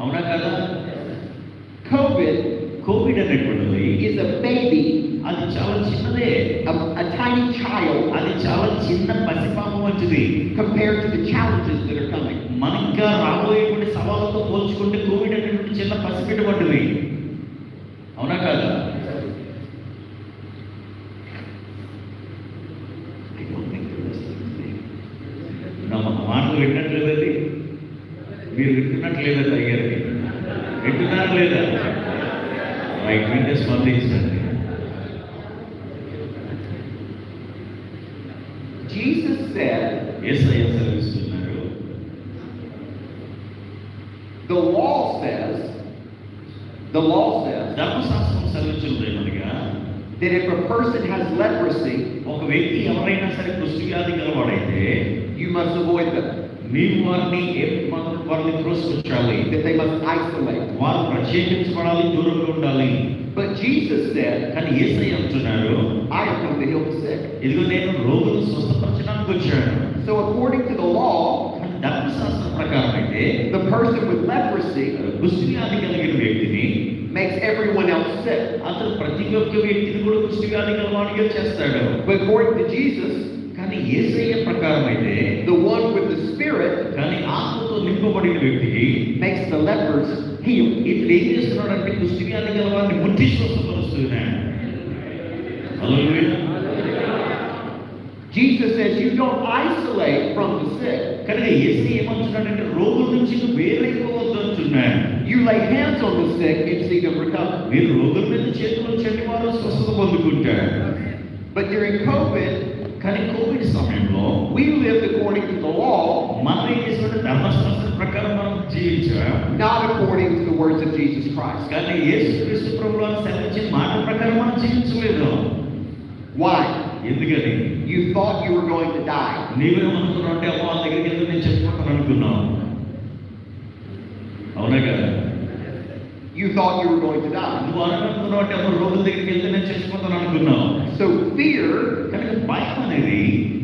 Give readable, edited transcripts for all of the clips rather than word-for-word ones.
అవునా కదా? కోవిడ్ అనేటువంటిది is a baby, అది చాలా చిన్నదే, a tiny child అది చాలా చిన్న పసిపాము వంటిది compared to the challenges that are coming. మన ఇంకా రాబోయేటువంటి సవాళ్ళతో పోల్చుకుంటే కోవిడ్ అనేటువంటి చిన్న పసిపిట్ట వంటిది. అవునా కాదా? నా మాటలు విన్నట్లేదండి, మీరు వింటున్నట్లేదండి, అయ్యారు వింటున్నారు లేదా? రైట్, వింటే స్పందించండి. Jesus said, Yesayya సెలవిస్తున్నారు, the law says, ధర్మశాస్త్రం సెలవిస్తున్నదేమనగా, that if a person has leprosy, ఒక వ్యక్తి ఎవరైనా సరే కుష్టి వ్యాధి గలవాడైతే you must avoid them, నీవు వారిని త్రోసిపుచ్చాలి, that they must isolate. వారు ప్రత్యేకించబడాలి, దూరంగా ఉండాలి. But Jesus said, కానీ యేసయ్య అంటున్నారు, I have come to heal the sick. ఇదిగో నేను రోగులను స్వస్థపరచడానికి వచ్చాను. So according to the law, ధర్మశాస్త్రం ప్రకారం అయితే the person with leprosy కుష్టి వ్యాధి కలిగిన వ్యక్తిని makes everyone else sick. అతను ప్రతి ఒక్క వ్యక్తిని కూడా కుష్టి వ్యాధి గలవాడిగా చేస్తాడు. But according to Jesus, కానీ యేసయ్య ప్రకారం అయితే the one with the Spirit కానీ ఆత్మతో నింపబడిన వ్యక్తికి makes the lepers heal. ఇతడు ఏం చేస్తున్నాడంటే కుష్టి వ్యాధి గలవాడిని ముట్టి స్వస్థపరుస్తున్నాడు. హల్లెలూయా. Jesus says you don't isolate from the sick. కనుక యేసయ్య ఏమంటున్నాడంటే రోగుల నుంచి వేరైపోవద్దు అంటున్నాడు. You lay hands on the sick and see them recover. మీరు రోగుల మీద చేతులు ఉంచండి, వారు స్వస్థత పొందుకుంటారు. But during COVID, కానీ కోవిడ్ సమయంలో we lived according to the law, మనం ఏం చేసినట్టు ధర్మశాస్త్రం ప్రకారం మనం జీవించాం, not according to the words of Jesus Christ. కానీ యేసుక్రీస్తు ప్రభువు సెలవించిన మాట ప్రకారం మనం జీవించలేదు. Why? ఎందుకని? You thought you were going to die. నీవేమనుకున్నావు అంటే అమ్మ వాళ్ళ దగ్గరికి వెళ్తే నేను చచ్చిపోతాను అనుకున్నావు. అవునా కదా? You thought you were going to die. నువ్వు అనుకుంటున్నావు అంటే అమ్మ రోగుల దగ్గరికి వెళ్తే నేను చచ్చిపోతాను అనుకున్నావు. So fear కనుక భయం అనేది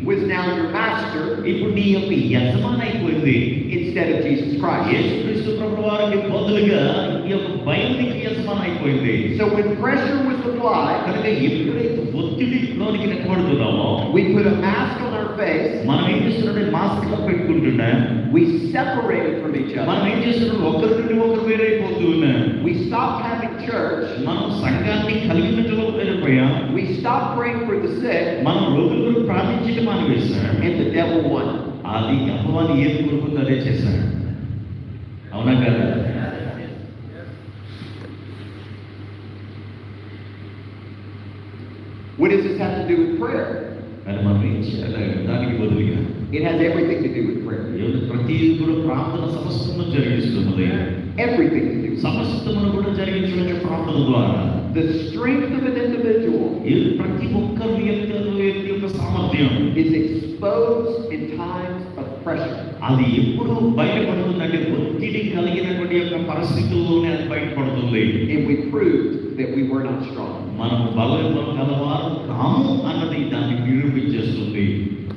was now your master ఇప్పుడు నీ యొక్క యజమాని అయిపోయింది. instead of Jesus Christ. యేసుక్రీస్తు ప్రభువు వారికి బదులుగా ఈ యొక్క భయం నీకు యజమాని అయిపోయింది. So when pressure was applied, కనుక ఎప్పుడైతే ఒత్తిడిలోనికి నెట్టబడుతున్నామో we put a mask on our face, మనం ఏం చేస్తున్నాం? మాస్క్ పెట్టుకుంటున్నాం. we separated from each మనం other, ఏం చేస్తున్నాం? ఒకరి నుండి ఒకరు వేరైపోతూ ఉన్నాం. we stopped having church, మనం సంఘాన్ని కలిగినట్టుగా వేరైపోయాం. we stopped praying for the sick, మనం రోగులను ప్రార్థించడం మానేసాం. and the devil won. అది అపవాది ఏం కోరుకుందో అదే చేశాడు. అవునా కదా? What does this have to do with prayer? అది మనం ఏం చేయాలి? దానికి బదులుగా It has everything to do with prayer. ప్రతి కూడా ప్రార్థన సమస్తము జరిగిస్తున్నది. Everything to do with సమస్తమును కూడా జరిగించవచ్చు ప్రార్థన ద్వారా. the strength of an individual ప్రతి ఒక్క వ్యక్తి యొక్క సామర్థ్యం is exposed in times of pressure. అది ఎప్పుడు బయటపడుతుందంటే ఒత్తిడి కలిగినటువంటి యొక్క పరిస్థితుల్లోనే అది బయటపడుతుంది. And we proved that we were not strong. మనం బలంలో కలవారు కాము అన్నది దాన్ని నిరూపించేస్తుంది.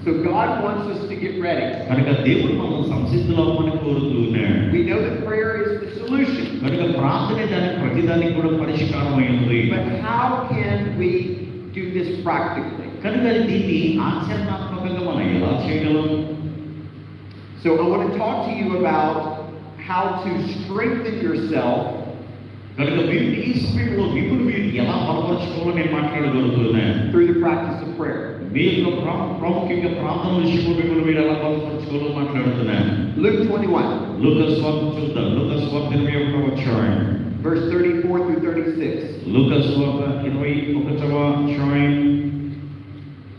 So God wants us to get ready. కనుక దేవుడు మనం సంసిద్ధులవ్వమని కోరుతూ ఉన్నాడు. We know that prayer is the solution. కనుక ప్రార్థనే దానికి ప్రతిదానికి కూడా పరిష్కారం అయింది. But how can we do this practically? కనుక దీన్ని ఆచరణాత్మకంగా మనం ఎలా చేయగలం? So I want to talk to you about how to strengthen yourself కనుక మీరు ఈ సమయంలో మీరు ఎలా బలపరచుకోవాలని నేను మాట్లాడగలుగుతున్నాను. through the practice of prayer. మీ యొక్క ప్రాముఖ్యంగా ప్రార్థన విషయంలో మీరు ఎలా బలపరచుకోవాలో మాట్లాడుతున్నాను. Luke 21, లూకాసు వార్త చూద్దాం. లూకాసు వార్త 21వ అధ్యాయం verse 34 through 36. లూకాసు వార్త 21వ అధ్యాయం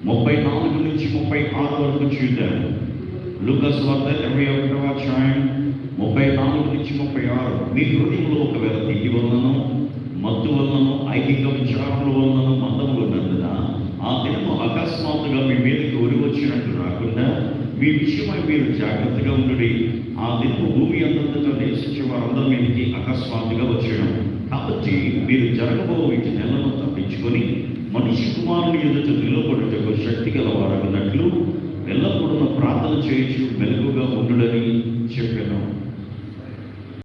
34 నుంచి 36 వరకు చూద్దాం. లూకాసు వార్త 21వ అధ్యాయం 34 నుంచి 36. మీ హృదయంలో ఒకవేళ తిండి వలనను మత్తు వలనను ఐహిక విచారముల వలనను మందములు ఉన్నందున ఆ దినము అకస్మాత్తుగా మీ మీదకి ఒరి వచ్చినట్టు రాకుండా మీ విషయమై మీరు జాగ్రత్తగా ఉండుడి. ఆ దినము భూమి అంతటా నివసించే వారందరి మీదకి అకస్మాత్తుగా వచ్చాను. కాబట్టి మీరు జరగబో వీటి నెలను తప్పించుకొని మనిషి కుమారుని ఎదుట నిలబడుటకు శక్తి గలవారన్నట్లు ఎల్లప్పుడూ ప్రార్థన చేయొచ్చు మెలకుగా ఉండుడని